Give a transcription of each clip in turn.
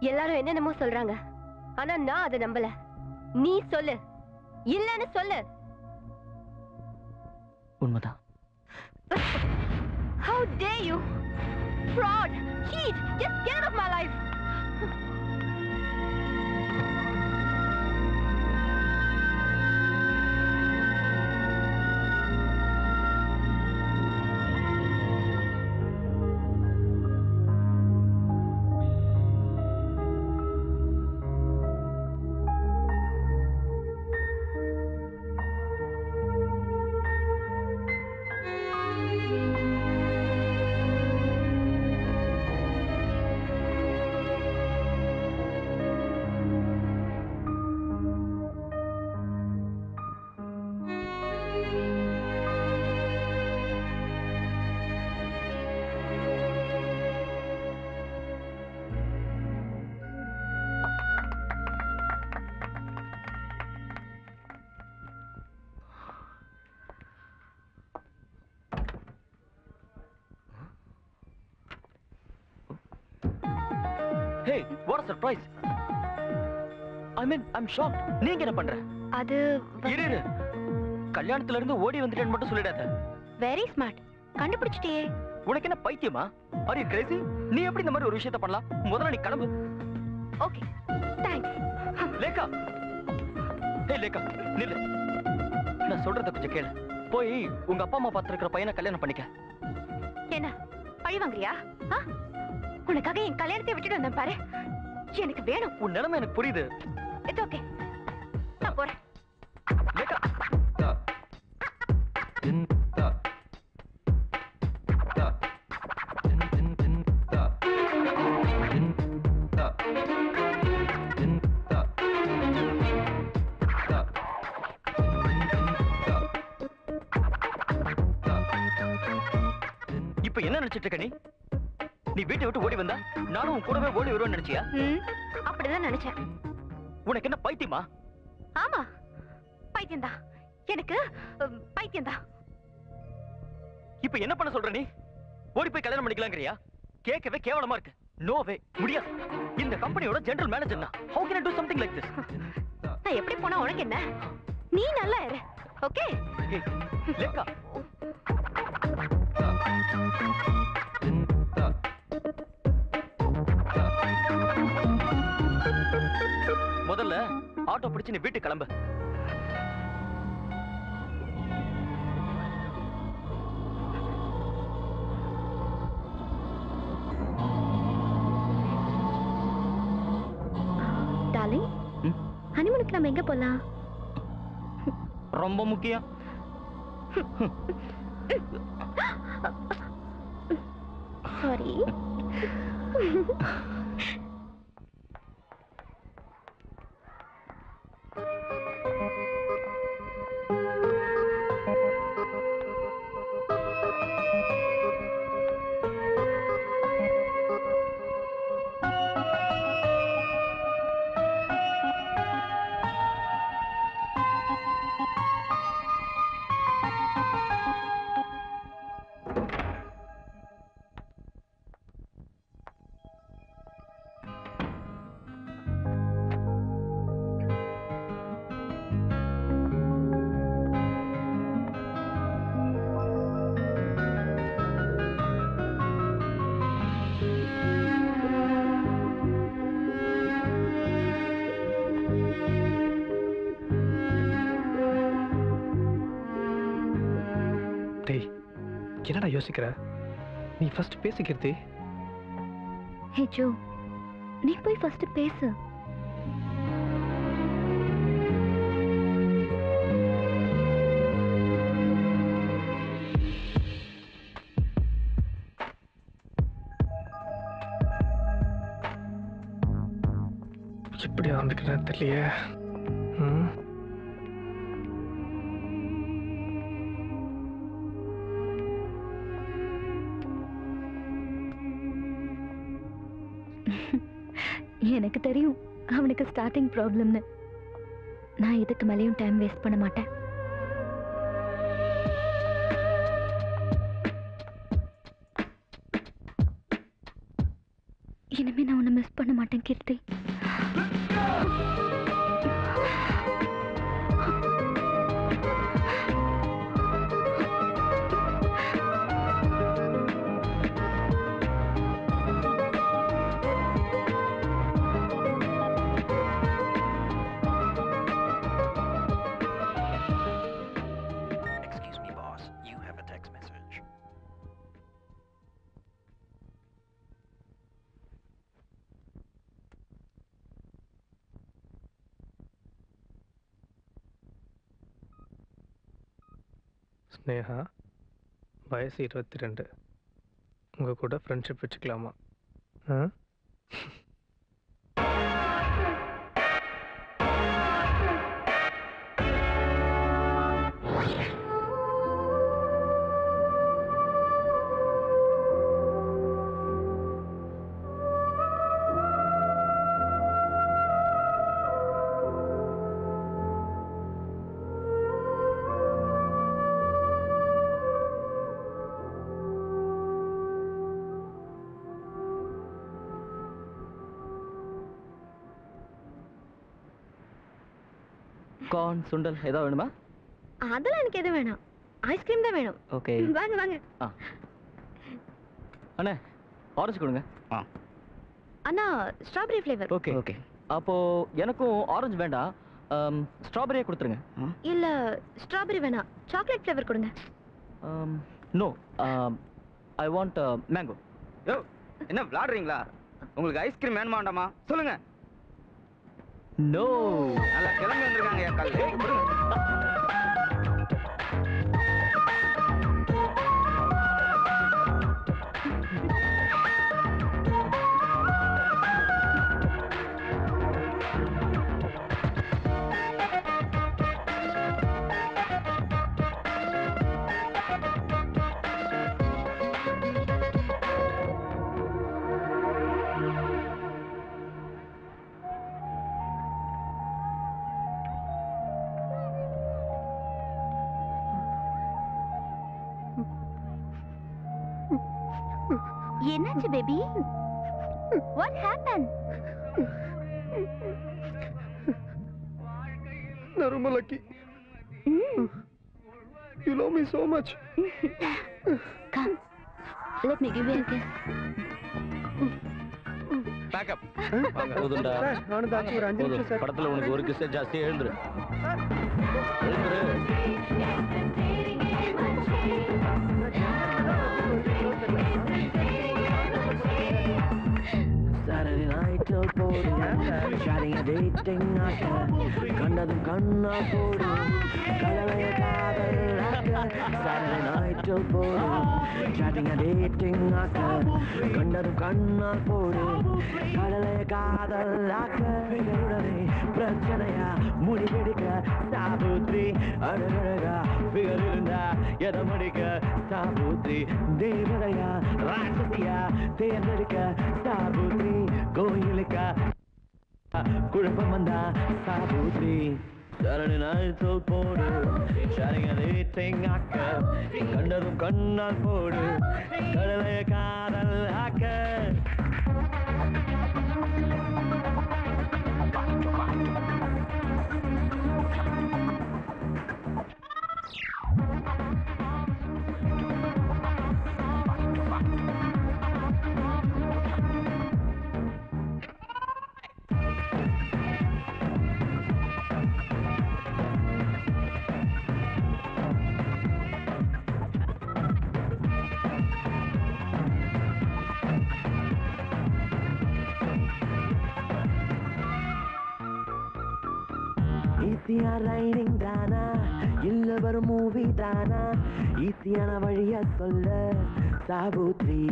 எல்லாரும் என்னென்னமோ சொல்றாங்க, ஆனா நான் அதை நம்பல. நீ சொல்லு, இல்லன்னு சொல்லு. உண்மைதான். How dare you? Fraud, cheat, just get out of my life. Hey, what a surprise! I'm shocked. நீங்க என்ன பண்ற? அது இரு. கல்யாணத்துல இருந்து ஓடி வந்துட்டேன்னு மட்டும் சொல்லிடாத. Very smart. கண்டுபிடிச்சிட்டியே. உனக்கு என்ன பைத்தியமா? Are you crazy? நீ எப்படி இந்த மாதிரி ஒரு விஷயத்தை பண்ணலாம்? முதல்ல நீ கிளம்பு. ஓகே. தேங்க்ஸ். லேகா. ஏய் லேகா, நில்லு. நான் சொல்றத கொஞ்சம் கேளு. போய் உங்க அப்பா அம்மா பார்த்திருக்கிற பையனை கல்யாணம் பண்ணிக்க. என்ன? பழி வாங்குறியா? உனக்காக என் கல்யாணத்தை விட்டுட்டு வந்தேன் பாரு. எனக்கு வேணும். உன் நிலைமை எனக்கு புரியுது. It's okay. நான் போறேன். லேகா. இப்ப என்ன நினைச்சிட்டு இருக்க நீ? நீ வீட்டை விட்டு ஓடி வந்தா நானும் உன் கூடவே ஓடி வருவேன்னு நினைச்சியா? அப்படிதான் நினைச்சேன். உனக்கு என்ன பைத்தியமா? ஆமா, பைத்தியம்தான். எனக்கு பைத்தியம்தான். இப்ப என்ன பண்ண சொல்ற நீ? ஓடி போய் கல்யாணம் பண்ணிக்கலாங்கறியா? கேட்கவே கேவலமா இருக்கு. நோ வே, முடியாது. இந்த கம்பெனியோட ஜெனரல் மேனேஜர் நான். How can I do something like this? நான் எப்படி போனா உனக்கு என்ன? நீ நல்லா இரு. ஓகே? லேகா. முதல்ல ஆட்டோ பிடிச்சு நீ வீட்டுக்கு கிளம்பு. டார்லிங், ஹனிமூனுக்கு நம்ம எங்க போலாம்? ரொம்ப முக்கியம். சாரி. என்னடா யோசிக்கிற? நீ ஃபர்ஸ்ட் பேசிக்கிறதே. ஹே ஜோ, நீ போய் ஃபர்ஸ்ட் பேசு. எப்படி நடந்துக்கிறேன் தெரியலையே. எனக்கு தெரியும் அவனுக்கு ஸ்டார்டிங் ப்ராப்ளம்னு. நான் இதுக்கு மேலேயும் டைம் வேஸ்ட் பண்ண மாட்டேன். இனிமே நான் உன்னை மிஸ் பண்ண மாட்டேன் கீர்த்தி. ஸ்னேகா, வயசு 22. உங்கள் கூட ஃப்ரெண்ட்ஷிப் வச்சுக்கலாமா? ஆ? கார்ன் சுண்டல் ஏதாவது வேணுமா? அதெல்லாம் எனக்கு எதுவும் வேணாம். ஐஸ்கிரீம் தான் வேணும். ஓகே வாங்க வாங்க. அண்ணே, ஆரஞ்சு கொடுங்க. அண்ணா, ஸ்ட்ராபெரி ஃப்ளேவர். Okay okay. அப்போ எனக்கும் ஆரஞ்சு வேண்டாம், ஸ்ட்ராபெரியே கொடுத்துருங்க. இல்ல, ஸ்ட்ராபெரி வேணாம், சாக்லேட் ஃப்ளேவர் கொடுங்க. No, I want mango. Yo, என்ன விளையாடுறீங்களா? உங்களுக்கு ஐஸ்கிரீம் வேணுமா வேண்டாமா சொல்லுங்க. நோ. நல்லா கிளம்பி வந்திருக்காங்க என் காலையில். என்னாச்சு பேபி? What happened? நான் ரொம்ப lucky. You love me so much. Come, let me give you a kiss. Back up. போதும்டா. நானும் தாச்சி ஒரு 5 நிமிஷம் சார். படத்துல உனக்கு ஒரு கிஸ் ஜாஸ்தி. எழுந்துரு. Saturday night till போடு, chatting and dating ஆக்க, கண்டதும் கண்ணா போடு, கலவைய காதல் ஆக்க. Saturday night till போடு, chatting and dating ஆக்க, கண்டதும் கண்ணா போடு, கலவைய காதல் ஆக்க. பிகருடனே பிரச்சனையா முடிவெடுக்க சாபுத்ரி, அழகழகா பிகர் இருந்தா எதை முடிக்க சாபுத்ரி, தேவதையா ராட்சசியா தேர்ந்தெடுக்க சாபுத்ரி, கோயிலுக்கா குழப்பம் வந்தா சாபுத்ரி. Saturday night till போடு, chatting and dating ஆக்க, கண்டதும் கண்ணால் போடு, கடலைய காதல் ஆக்க. ஈஸியா ரைடிங் தானா, இல்ல வரும் மூவி தானா, ஈஸியான வழிய சொல்ல சாபுத்ரி.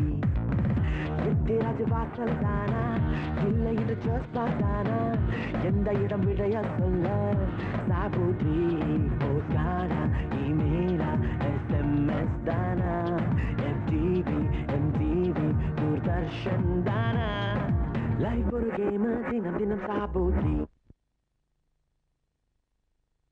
எட்டிராஜ் வாசல் தானா, இல்லை இது சர்ச் தானா, எந்த இடம் விடைய சொல்ல சாபுத்ரி. போஸ்டானா, இமெயிலா, SMS தானா, FTV, MTV, தூர்தர்ஷன் தானா, லைஃப் ஒரு கேம், தினம் தினம் சாபுத்ரி.